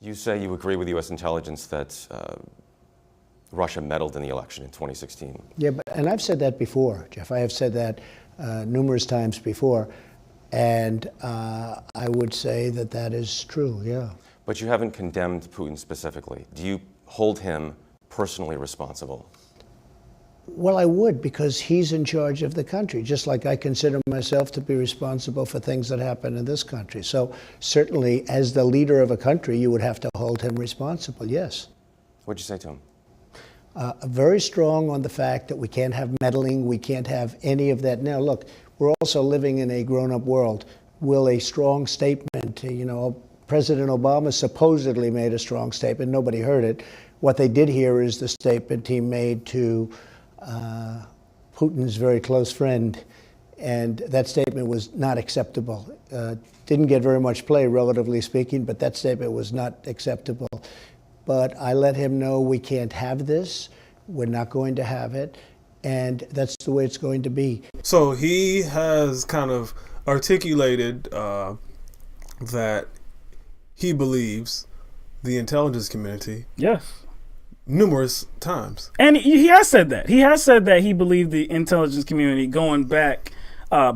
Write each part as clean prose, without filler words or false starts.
You say you agree with U.S. intelligence that Russia meddled in the election in 2016. Yeah, and I've said that before, Jeff. I have said that numerous times before, and I would say that that is true, yeah. But you haven't condemned Putin specifically. Do you hold him personally responsible? Well, I would, because he's in charge of the country, just like I consider myself to be responsible for things that happen in this country. So certainly, as the leader of a country, you would have to hold him responsible, yes. What'd you say to him? Very strong on the fact that we can't have meddling, we can't have any of that. Now, look, we're also living in a grown-up world. Will a strong statement, President Obama supposedly made a strong statement. Nobody heard it. What they did hear is the statement he made to Putin's very close friend, and that statement was not acceptable. Didn't get very much play, relatively speaking, but that statement was not acceptable. But I let him know we can't have this, we're not going to have it, and that's the way it's going to be. So he has kind of articulated that he believes the intelligence community. Yes. Numerous times. And he has said that. He has said that he believed the intelligence community going back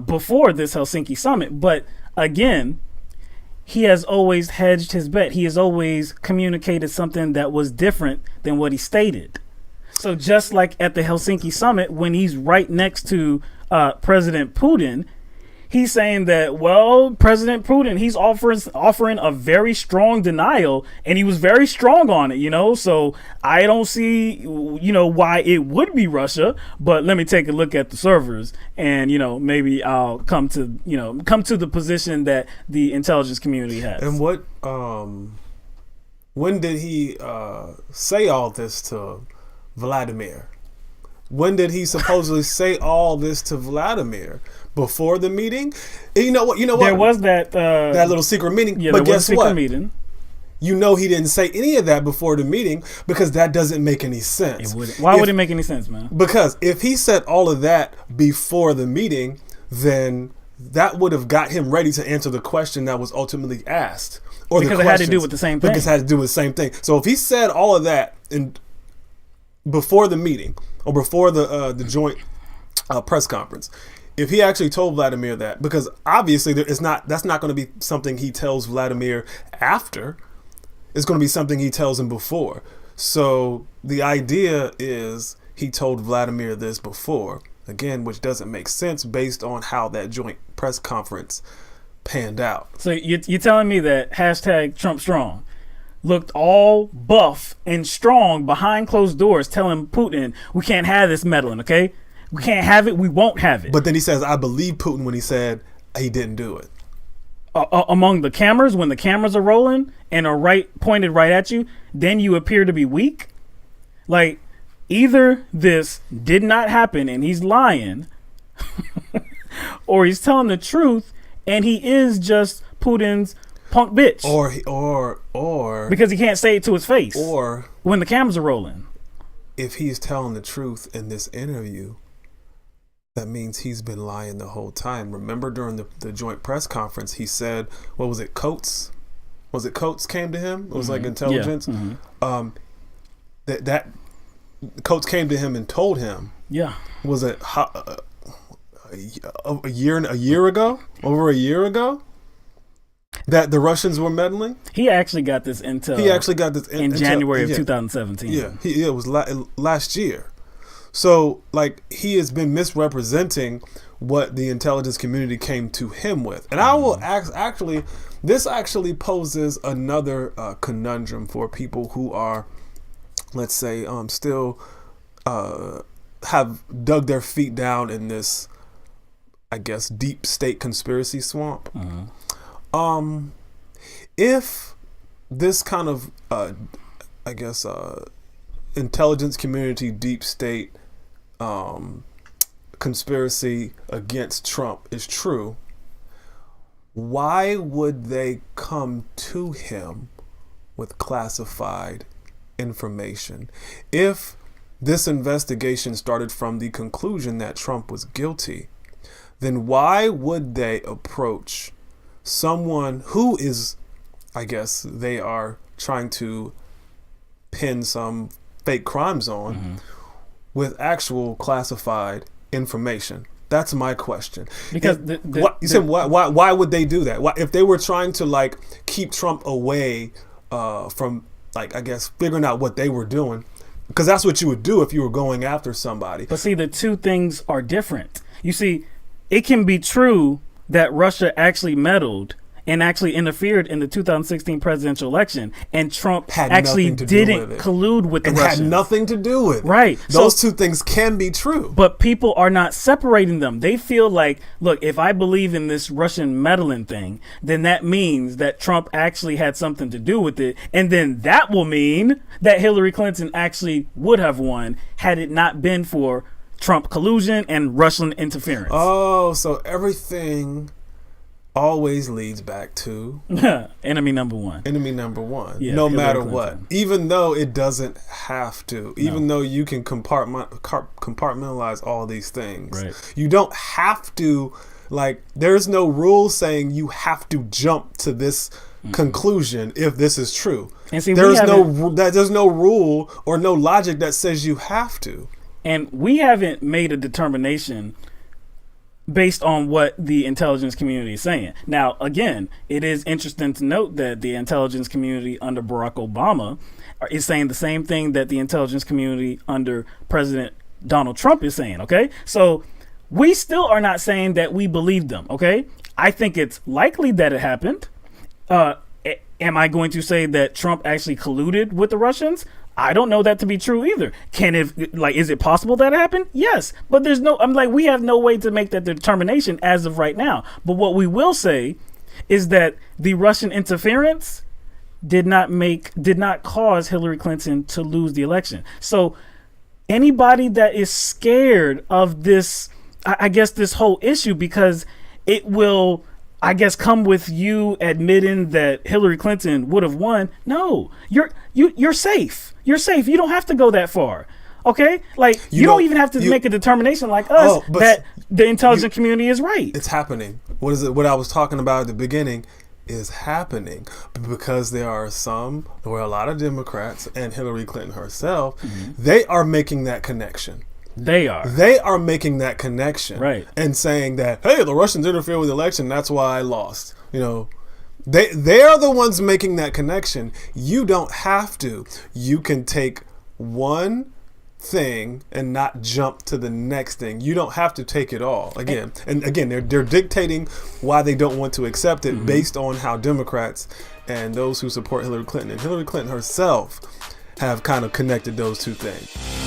before this Helsinki summit. But again, he has always hedged his bet. He has always communicated something that was different than what he stated. So just like at the Helsinki summit, when he's right next to President Putin, he's saying that, well, President Putin, he's offering a very strong denial, and he was very strong on it, So I don't see, why it would be Russia, but let me take a look at the servers, and, maybe I'll come to the position that the intelligence community has. And when did he say all this to Vladimir? When did he supposedly say all this to Vladimir? Before the meeting? You know what? There was that little secret meeting. Yeah, but there was guess a secret what? Meeting. He didn't say any of that before the meeting because that doesn't make any sense. Why would it make any sense, man? Because if he said all of that before the meeting, then that would have got him ready to answer the question that was ultimately asked. Because it had to do with the same thing. Because it had to do with the same thing. So if he said all of that before the meeting or before the joint press conference, if he actually told Vladimir that, because obviously that's not going to be something he tells Vladimir after. It's going to be something he tells him before. So the idea is he told Vladimir this before, again, which doesn't make sense based on how that joint press conference panned out. So you're telling me that #TrumpStrong looked all buff and strong behind closed doors telling Putin, we can't have this meddling, okay? We can't have it. We won't have it. But then he says, I believe Putin when he said he didn't do it. Among the cameras, when the cameras are rolling and are pointed right at you, then you appear to be weak. Like, either this did not happen and he's lying, or he's telling the truth and he is just Putin's punk bitch. Or because he can't say it to his face. Or when the cameras are rolling. If he's telling the truth in this interview, that means he's been lying the whole time. Remember during the joint press conference, he said, what was it, Coates? Was it Coates came to him? It was like intelligence. Yeah. Mm-hmm. That Coates came to him and told him. Yeah. Was it a year ago? Over a year ago? That the Russians were meddling? He actually got this intel. In January of 2017. Yeah, it was last year. So, he has been misrepresenting what the intelligence community came to him with. And I will this actually poses another conundrum for people who are, let's say, still have dug their feet down in this, I guess, deep state conspiracy swamp. Mm-hmm. If this kind of, intelligence community, deep state conspiracy against Trump is true, why would they come to him with classified information? If this investigation started from the conclusion that Trump was guilty, then why would they approach someone who is, I guess they are trying to pin some fake crimes on with actual classified information? That's my question. Because why would they do that? Why, if they were trying to like keep Trump away from, like, I guess figuring out what they were doing, because that's what you would do if you were going after somebody. But see, the two things are different. You see, it can be true that Russia actually meddled and actually interfered in the 2016 presidential election, and Trump actually didn't collude with the Russians. Had nothing to do with it. Right. Those two things can be true. But people are not separating them. They feel like, look, if I believe in this Russian meddling thing, then that means that Trump actually had something to do with it. And then that will mean that Hillary Clinton actually would have won had it not been for Trump collusion and Russian interference. Oh, so everything always leads back to enemy number one. Enemy number one, yeah, no Hillary matter Clinton. what. Even though it doesn't have to, even though you can compartmentalize all these things, right. You don't have to, like, there's no rule saying you have to jump to this conclusion if this is true. And see, there's no rule or no logic that says you have to. And we haven't made a determination based on what the intelligence community is saying. Now, again, it is interesting to note that the intelligence community under Barack Obama is saying the same thing that the intelligence community under President Donald Trump is saying, okay? So we still are not saying that we believe them, okay? I think it's likely that it happened. Am I going to say that Trump actually colluded with the Russians? I don't know that to be true either. Is it possible that happened? Yes, but we have no way to make that determination as of right now. But what we will say is that the Russian interference did not cause Hillary Clinton to lose the election. So anybody that is scared of this, I guess, this whole issue, because it will, I guess, come with you admitting that Hillary Clinton would have won. No, you're safe. You're safe. You don't have to go that far. Okay? Like, you don't even have to make a determination like us that the intelligence community is right. It's happening. What I was talking about at the beginning is happening because there are a lot of Democrats and Hillary Clinton herself, they are making that connection. They are making that connection. Right. And saying that, hey, the Russians interfered with the election, that's why I lost. You know, they are the ones making that connection. You don't have to. You can take one thing and not jump to the next thing. You don't have to take it all. Again, they're dictating why they don't want to accept it based on how Democrats and those who support Hillary Clinton and Hillary Clinton herself have kind of connected those two things.